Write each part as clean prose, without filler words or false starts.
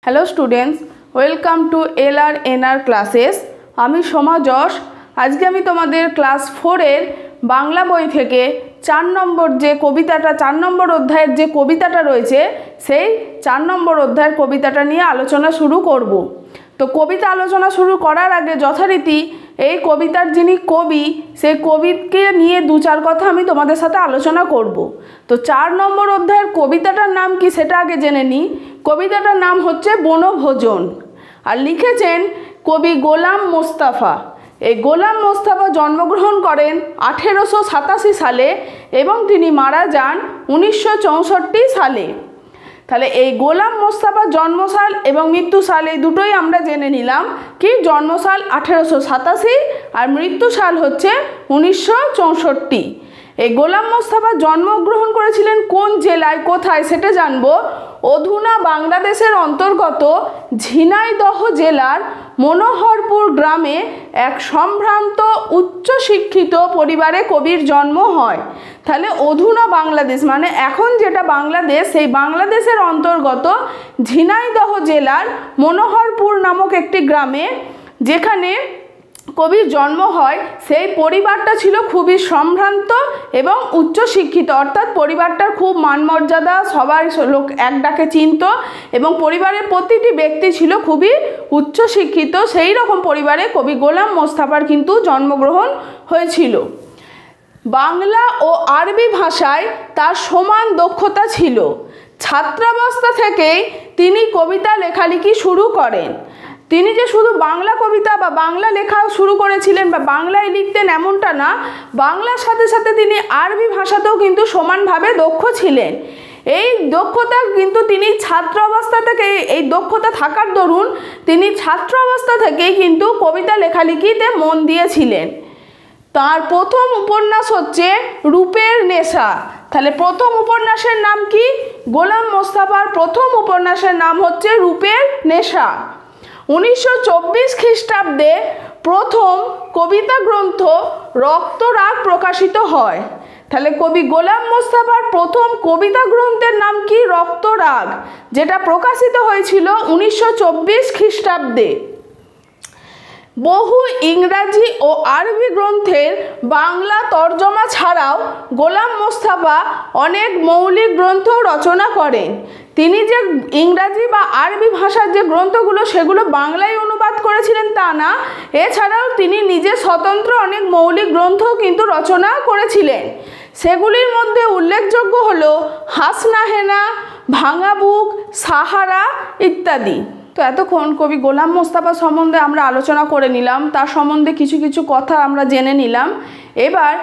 Hello students, welcome to LRNR classes. আমি সোমা যশ। আজকে আমি তোমাদের ক্লাস 4-এর বাংলা বই থেকে 4 নম্বর যে কবিতাটা 4 নম্বর অধ্যায়ের যে কবিতাটা রয়েছে সেই 4 নম্বর অধ্যায়ের কবিতাটা নিয়ে আলোচনা শুরু করব। তো কবিতা আলোচনা শুরু করার আগে যথারীতি এই কবিতার যিনি কবি সেই কবিকে নিয়ে 2-4 কথা আমি তোমাদের সাথে আলোচনা করব। তো 4 নম্বর অধ্যায়ের কবিতাটার নাম কি সেটা আগে জেনে নিই। কবিতাটার নাম হচ্ছে বনভোজন, আর লিখেছেন কবি গোলাম মোস্তফা। এই গোলাম মোস্তফা জন্মগ্রহণ করেন 1887 সালে এবং তিনি মারা যান 1964 সালে। তাহলে এই গোলাম মোস্তফার জন্মসাল এবং মৃত্যুসাল এই দুটোই আমরা জেনে নিলাম। কি জন্মসাল 1887 আর মৃত্যুসাল হচ্ছে 1964। এই গোলাম মোস্তফা জন্মগ্রহণ করেছিলেন কোন জেলায়, কোথায় সেটা জানবো। অধুনা বাংলাদেশের অন্তর্গত ঝিনাইদহ জেলার মনোহরপুর গ্রামে এক সম্ভ্রান্ত উচ্চশিক্ষিত পরিবারে কবির জন্ম হয়। তাহলে অধুনা বাংলাদেশ মানে এখন যেটা বাংলাদেশ, সেই বাংলাদেশের অন্তর্গত ঝিনাইদহ জেলার মনোহরপুর নামক একটি গ্রামে যেখানে কবির জন্ম হয়, সেই পরিবারটা ছিল খুবই সম্ভ্রান্ত এবং উচ্চশিক্ষিত, অর্থাৎ পরিবারটার খুব মানমর্যাদা, সবাই লোক এক ডাকে চিনত এবং পরিবারের প্রতিটি ব্যক্তি ছিল খুবই উচ্চশিক্ষিত। সেই রকম পরিবারে কবি গোলাম মোস্তফার কিন্তু জন্মগ্রহণ হয়েছিল। বাংলা ও আরবি ভাষায় তার সমান দক্ষতা ছিল। ছাত্রাবস্থা থেকেই তিনি কবিতা লেখালেখি শুরু করেন। তিনি যে শুধু বাংলা কবিতা বা বাংলা লেখা শুরু করেছিলেন বা বাংলায় লিখতেন এমনটা না, বাংলার সাথে সাথে তিনি আরবি ভাষাতেও কিন্তু সমানভাবে দক্ষ ছিলেন। এই দক্ষতা কিন্তু তিনি ছাত্র অবস্থা থেকে, এই দক্ষতা থাকার দরুন তিনি ছাত্র অবস্থা থেকেই কিন্তু কবিতা লেখালেখিতে মন দিয়েছিলেন। তার প্রথম উপন্যাস হচ্ছে রূপের নেশা। তাহলে প্রথম উপন্যাসের নাম কি? গোলাম মোস্তফার প্রথম উপন্যাসের নাম হচ্ছে রূপের নেশা। 1924 খ্রিস্টাব্দে প্রথম কবিতা গ্রন্থ রক্তরাগ প্রকাশিত হয়। তাহলে কবি গোলাম মোস্তফার প্রথম কবিতা গ্রন্থের নাম কি? রক্তরাগ, যেটা প্রকাশিত হয়েছিল 1924 খ্রিস্টাব্দে। বহু ইংরাজি ও আরবি গ্রন্থের বাংলা তর্জমা ছাড়াও গোলাম মোস্তফা অনেক মৌলিক গ্রন্থ রচনা করেন। তিনি যে ইংরাজি বা আরবি ভাষার যে গ্রন্থগুলো সেগুলো বাংলায় অনুবাদ করেছিলেন তা না, এছাড়াও তিনি নিজে স্বতন্ত্র অনেক মৌলিক গ্রন্থও কিন্তু রচনা করেছিলেন। সেগুলির মধ্যে উল্লেখযোগ্য হলো হাসনাহেনা, ভাঙা বুক, সাহারা ইত্যাদি। তো এতক্ষণ কবি গোলাম মোস্তফা সম্বন্ধে আমরা আলোচনা করে নিলাম, তার সম্বন্ধে কিছু কিছু কথা আমরা জেনে নিলাম। এবার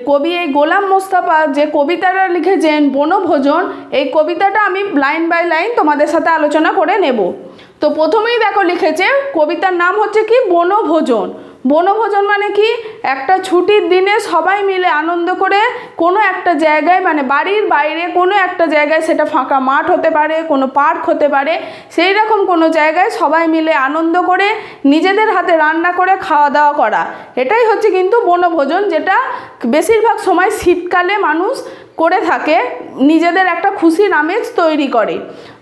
কবি এই গোলাম মোস্তফা যে কবিতাটা লিখেছেন বনভোজন, এই কবিতাটা আমি লাইন বাই লাইন তোমাদের সাথে আলোচনা করে নেব। তো প্রথমেই দেখো লিখেছে, কবিতার নাম হচ্ছে কি? বনভোজন। বনভোজন মানে কি? একটা ছুটির দিনে সবাই মিলে আনন্দ করে কোনো একটা জায়গায়, মানে বাড়ির বাইরে কোনো একটা জায়গায়, সেটা ফাঁকা মাঠ হতে পারে, কোনো পার্ক হতে পারে, সেই রকম কোনো জায়গায় সবাই মিলে আনন্দ করে নিজেদের হাতে রান্না করে খাওয়া দাওয়া করা, এটাই হচ্ছে কিন্তু বনভোজন, যেটা বেশিরভাগ সময় শীতকালে মানুষ করে থাকে, নিজেদের একটা খুশির আমেজ তৈরি করে।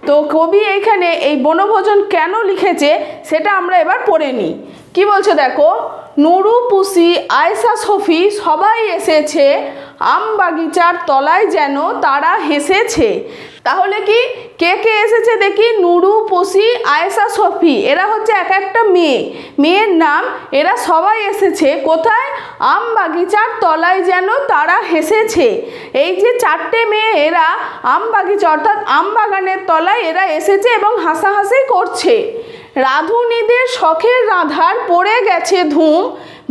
তো কবি এইখানে এই বনভোজন কেন লিখেছে সেটা আমরা এবার পড়ে নিই। কি বলছে দেখো, নুরু, পুসি, আয়সা, সফি সবাই এসেছে, আম বাগিচার তলায় যেন তারা হেসেছে। তাহলে কি কে কে এসেছে দেখি? নুরু, পুসি, আয়সা, সফি, এরা হচ্ছে এক একটা মেয়ে, মেয়ের নাম। এরা সবাই এসেছে কোথায়? আম বাগিচার তলায় যেন তারা হেসেছে। এই যে 4টে মেয়ে, এরা আম বাগিচা অর্থাৎ আম বাগানের তলায় এরা এসেছে এবং হাসাহাসি করছে। রাঁধুনিদের শখের রাঁধার পড়ে গেছে ধুম,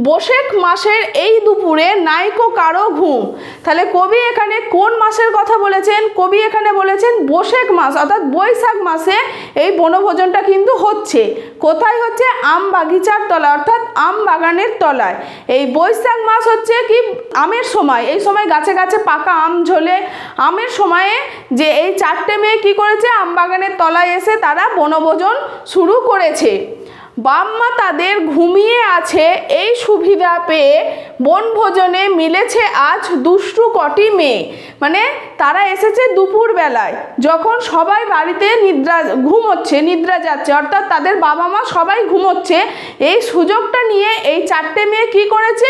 বৈশাখ মাসের এই দুপুরে নাইকো কারো ঘুম। তাহলে কবি এখানে কোন মাসের কথা বলেছেন? কবি এখানে বলেছেন বৈশাখ মাস, অর্থাৎ বৈশাখ মাসে এই বনভোজনটা কিন্তু হচ্ছে। কোথায় হচ্ছে? আম বাগিচার তলায়, অর্থাৎ আম বাগানের তলায়। এই বৈশাখ মাস হচ্ছে কি? আমের সময়। এই সময় গাছে গাছে পাকা আম ঝোলে, আমের সময়ে যে এই 4টে মেয়ে কি করেছে? আম বাগানের তলায় এসে তারা বনভোজন শুরু করেছে। বাম্মা তাদের ঘুমিয়ে আছে এই সুবিধা পেয়ে বনভোজনে মিলেছে আজ দুষ্টু কটি মেয়ে। মানে তারা এসেছে দুপুর বেলায়, যখন সবাই বাড়িতে নিদ্রা যাচ্ছে, অর্থাৎ তাদের বাবা মা সবাই ঘুমোচ্ছে। এই সুযোগটা নিয়ে এই চারটে মেয়ে কি করেছে,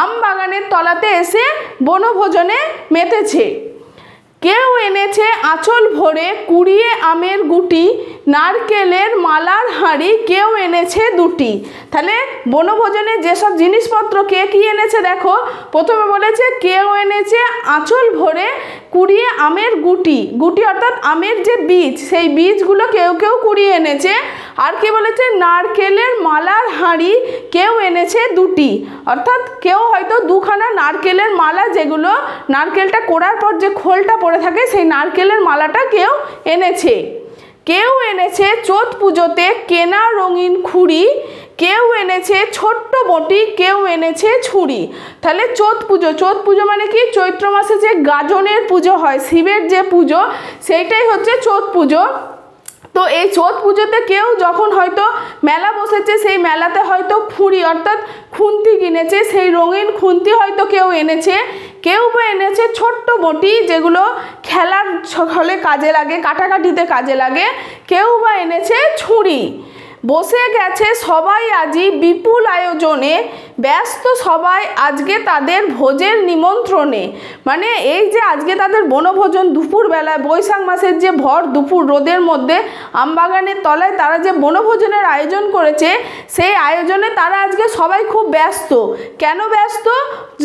আম বাগানের তলাতে এসে বনভোজনে মেতেছে। কেউ এনেছে আঁচল ভরে কুড়িয়ে আমের গুটি, নারকেলের মালার হাঁড়ি কেউ এনেছে দুটি। তাহলে বনভোজনে যেসব জিনিসপত্র কে কি এনেছে দেখো, প্রথমে বলেছে কেউ এনেছে আঁচল ভরে কুড়িয়ে আমের গুটি, অর্থাৎ আমের যে বীজ, সেই বীজগুলো কেউ কেউ কুড়িয়ে এনেছে। আর কি বলেছে, নারকেলের মালার হাঁড়ি কেউ এনেছে দুটি, অর্থাৎ কেউ হয়তো দুখানা নারকেলের মালা, যেগুলো নারকেলটা কোড়ার পর যে খোলটা পড়ে থাকে, সেই নারকেলের মালাটা কেউ এনেছে। কেউ এনেছে চোট পুজোতে কেনা রঙিন খুঁড়ি, কেউ এনেছে ছোট্ট বটি, কেউ এনেছে ছুরি। তাহলে চোট পুজো মানে কি, চৈত্র মাসে যে গাজনের পুজো হয়, শিবের যে পুজো, সেইটাই হচ্ছে চোট পুজো। তো এই চোট পুজোতে কেউ যখন হয়তো মেলা বসেছে, সেই মেলাতে হয়তো খুঁড়ি অর্থাৎ খুন্তি কিনেছে, সেই রঙিন খুন্তি হয়তো কেউ এনেছে। কেউ বা এনেছে ছোট্ট বটি, যেগুলো খেলার ছলে কাজে লাগে, কাটাকাটিতে কাজে লাগে। কেউ বা এনেছে ছুরি। বসে গেছে সবাই আজি বিপুল আয়োজনে, ব্যস্ত সবাই আজকে তাদের ভোজের নিমন্ত্রণে। মানে এই যে আজকে তাদের বনভোজন দুপুরবেলায়, বৈশাখ মাসের যে ভর দুপুর রোদের মধ্যে আমবাগানের তলায় তারা যে বনভোজনের আয়োজন করেছে, সেই আয়োজনে তারা আজকে সবাই খুব ব্যস্ত। কেন ব্যস্ত,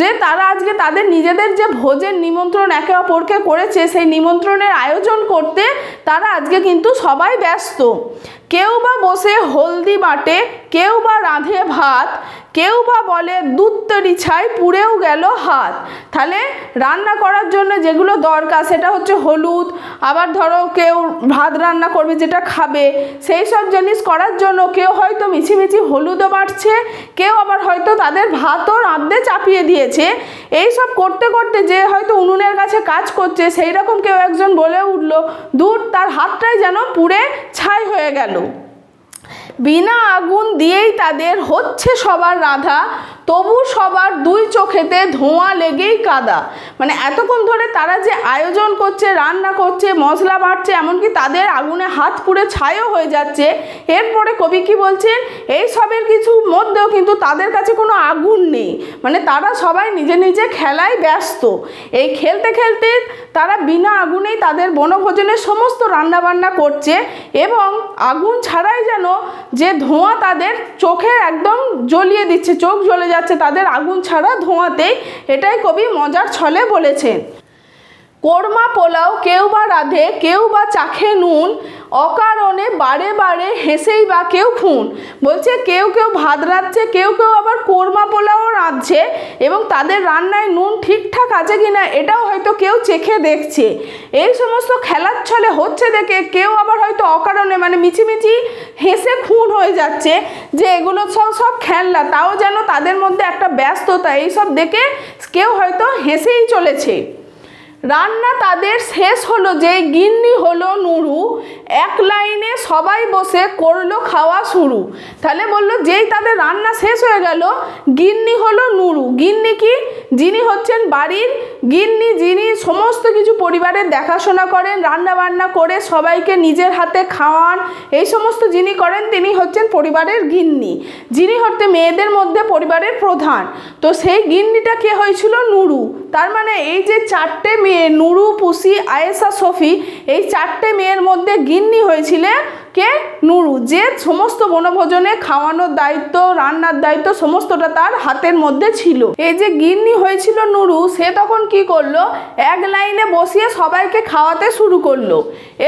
যে তারা আজকে তাদের নিজেদের যে ভোজের নিমন্ত্রণ একে অপরকে করেছে, সেই নিমন্ত্রণের আয়োজন করতে তারা আজকে কিন্তু সবাই ব্যস্ত। কেউ বা বসে হলদি বাটে, কেউ বা রাঁধে ভাত, কেউ বা বলে দুধ তরি ছাই পুড়েও গেল হাত। তাহলে রান্না করার জন্য যেগুলো দরকার, সেটা হচ্ছে হলুদ, আবার ধরো কেউ ভাত রান্না করবে যেটা খাবে, সেই সব জিনিস করার জন্য কেউ হয়তো মিছিমিছি হলুদও বাটছে, কেউ আবার হয়তো তাদের ভাতও রাঁধতে চাপিয়ে দিয়েছে। এই সব করতে করতে যে হয়তো উনুনের কাছে কাজ করছে, সেই রকম কেউ একজন বলে উঠল, দূর, তার হাতটাই যেন পুড়ে ছাই হয়ে গেল। বিনা আগুন দিয়েই তাদের হচ্ছে সবার রাধা, তবু সবার দুই চোখেতে ধোঁয়া লেগেই কাদা। মানে এতক্ষণ ধরে তারা যে আয়োজন করছে, রান্না করছে, মশলা বাটছে, এমনকি তাদের আগুনে হাত পুড়ে ছাইও হয়ে যাচ্ছে। এরপরে কবি কি বলছেন, এই সবের কিছু মধ্যেও কিন্তু তাদের কাছে কোনো আগুন নেই। মানে তারা সবাই নিজে নিজে খেলায় ব্যস্ত। এই খেলতে খেলতে তারা বিনা আগুনেই তাদের বনভোজনের সমস্ত রান্নাবান্না করছে, এবং আগুন ছাড়াই যেন যে ধোঁয়া তাদের চোখে একদম জ্বলিয়ে দিচ্ছে, চোখ জ্বলে যাচ্ছে তাদের আগুন ছাড়া ধোঁয়াতেই। এটাই কবি মজার ছলে বলেছেন। কোরমা পোলাও কেউ বা রাঁধে, কেউ বা চাখে নুন, অকারণে বারে বারে হেসেই বা কেউ খুন। বলছে কেউ কেউ ভাত রাঁধছে, কেউ কেউ আবার কোরমা পোলাও রাঁধছে, এবং তাদের রান্নায় নুন ঠিকঠাক আছে কিনা এটাও হয়তো কেউ চেখে দেখছে। এই সমস্ত খেলার ছলে হচ্ছে দেখে কেউ আবার হয়তো অকারণে মানে মিছিমিছি হেসে খুন হয়ে যাচ্ছে, যে এগুলো সব খেলনা, তাও যেন তাদের মধ্যে একটা ব্যস্ততা, এইসব দেখে কেউ হয়তো হেসেই চলেছে। রান্না তাদের শেষ হলো যে গিন্নি হলো নুরু, এক লাইনে সবাই বসে করলো খাওয়া শুরু। তাহলে বললো যেই তাদের রান্না শেষ হয়ে গেল, গিন্নি হলো নুরু। গিন্নি কি, যিনি হচ্ছেন বাড়ির গিন্নি, যিনি সমস্ত কিছু পরিবারের দেখাশোনা করেন, রান্না বান্না করে সবাইকে নিজের হাতে খাওয়ান, এই সমস্ত যিনি করেন তিনি হচ্ছেন পরিবারের গিন্নি, যিনি হচ্ছে মেয়েদের মধ্যে পরিবারের প্রধান। তো সেই গিন্নিটা কে হয়েছিল, নুরু। তার মানে এই যে চারটে মেয়ে, নুরু, পুসি, আয়েশা, সফি, এই চারটে মেয়ের মধ্যে গিন্নি হয়েছিল কে, নুরু, যে সমস্ত বনভোজনে খাওয়ানোর দায়িত্ব, রান্নার দায়িত্ব সমস্তটা তার হাতের মধ্যে ছিল। এই যে গিন্নি হয়েছিল নুরু, সে তখন কি করলো, এক লাইনে বসিয়ে সবাইকে খাওয়াতে শুরু করলো।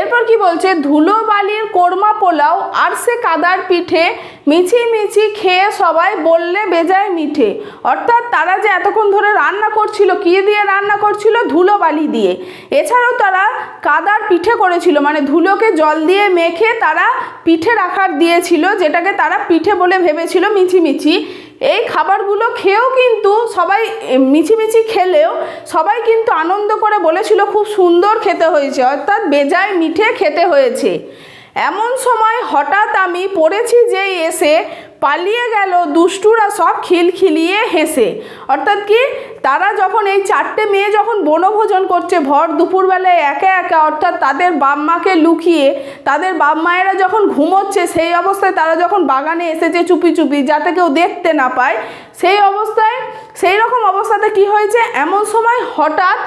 এরপর কি বলছে, ধুলো বালির কোরমা পোলাও আর সে কাদার পিঠে, মিছি মিছি খেয়ে সবাই বললে বেজায় মিঠে। অর্থাৎ তারা যে এতক্ষণ ধরে রান্না করছিল, কি দিয়ে রান্না করছিল, ধুলো বালি দিয়ে। এছাড়াও তারা কাদার পিঠে করেছিল, মানে ধুলোকে জল দিয়ে মেখে তারা পিঠে রাখার দিয়েছিল, যেটাকে তারা পিঠে বলে ভেবেছিল মিছিমিছি। এই খাবারগুলো খেয়েও কিন্তু সবাই মিছিমিছি খেলেও সবাই কিন্তু আনন্দ করে বলেছিল খুব সুন্দর খেতে হয়েছে, অর্থাৎ বেজায় মিঠে খেতে হয়েছে। এমন সময় হঠাৎ আমি পড়েছি যেই এসে, পালিয়ে গেল দুষ্টুরা সব খিলখিলিয়ে হেসে। অর্থাৎ কি, তারা যখন এই 4টে মেয়ে যখন বনভোজন করছে ভর দুপুরবেলায় একা একা, অর্থাৎ তাদের বাপ মাকে লুকিয়ে, তাদের বাপ মায়েরা যখন ঘুমোচ্ছে সেই অবস্থায় তারা যখন বাগানে এসেছে চুপি চুপি, যাতে কেউ দেখতে না পায়, সেই রকম অবস্থাতে কি হয়েছে, এমন সময় হঠাৎ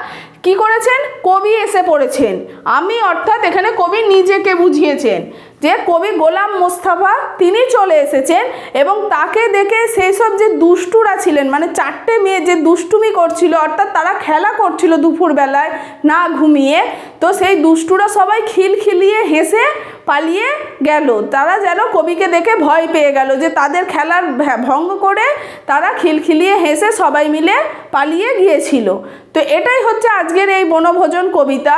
কি করেছেন, কবি এসে পড়েছেন। আমি অর্থাৎ এখানে কবি নিজেকে বুঝিয়েছেন যে কবি গোলাম মোস্তফা তিনি চলে এসেছেন, এবং তাকে দেখে সেই সব যে দুষ্টুরা ছিলেন, মানে 4টে মেয়ে যে দুষ্টুমি করছিল, অর্থাৎ তারা খেলা করছিল দুপুরবেলায় না ঘুমিয়ে, তো সেই দুষ্টুরা সবাই খিলখিলিয়ে হেসে পালিয়ে গেল। তারা যেন কবিকে দেখে ভয় পেয়ে গেল, যে তাদের খেলার ভঙ্গ করে তারা খিলখিলিয়ে হেসে সবাই মিলে পালিয়ে গিয়েছিল। তো এটাই হচ্ছে আজকের এই বনভোজন কবিতা,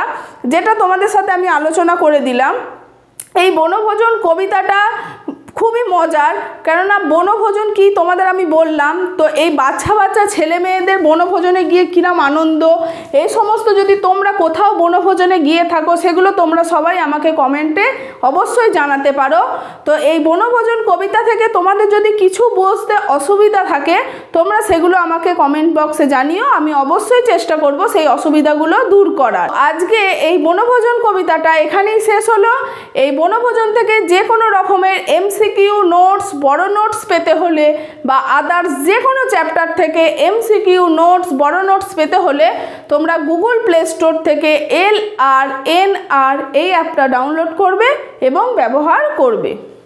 যেটা তোমাদের সাথে আমি আলোচনা করে দিলাম। এই বনভোজন কবিতাটা খুবই মজার, কেননা বনভোজন কি তোমাদের আমি বললাম। তো এই বাচ্চা বাচ্চা ছেলে মেয়েদের বনভোজনে গিয়ে কিরম আনন্দ, এই সমস্ত যদি তোমরা কোথাও বনভোজনে গিয়ে থাকো, সেগুলো তোমরা সবাই আমাকে কমেন্টে অবশ্যই জানাতে পারো। তো এই বনভোজন কবিতা থেকে তোমাদের যদি কিছু বুঝতে অসুবিধা থাকে, তোমরা সেগুলো আমাকে কমেন্ট বক্সে জানিও, আমি অবশ্যই চেষ্টা করব সেই অসুবিধাগুলো দূর করার। আজকে এই বনভোজন কবিতাটা এখানেই শেষ হলো। এই বনভোজন থেকে যে কোনো রকমের এমসিকিউ নোটস, বড় নোটস পেতে হলে, বা আদার্স যে কোনো চ্যাপ্টার থেকে এমসিকিউ নোটস, বড় নোটস পেতে হলে তোমরা গুগল প্লে স্টোর থেকে LRNR এই অ্যাপটা ডাউনলোড করবে এবং ব্যবহার করবে।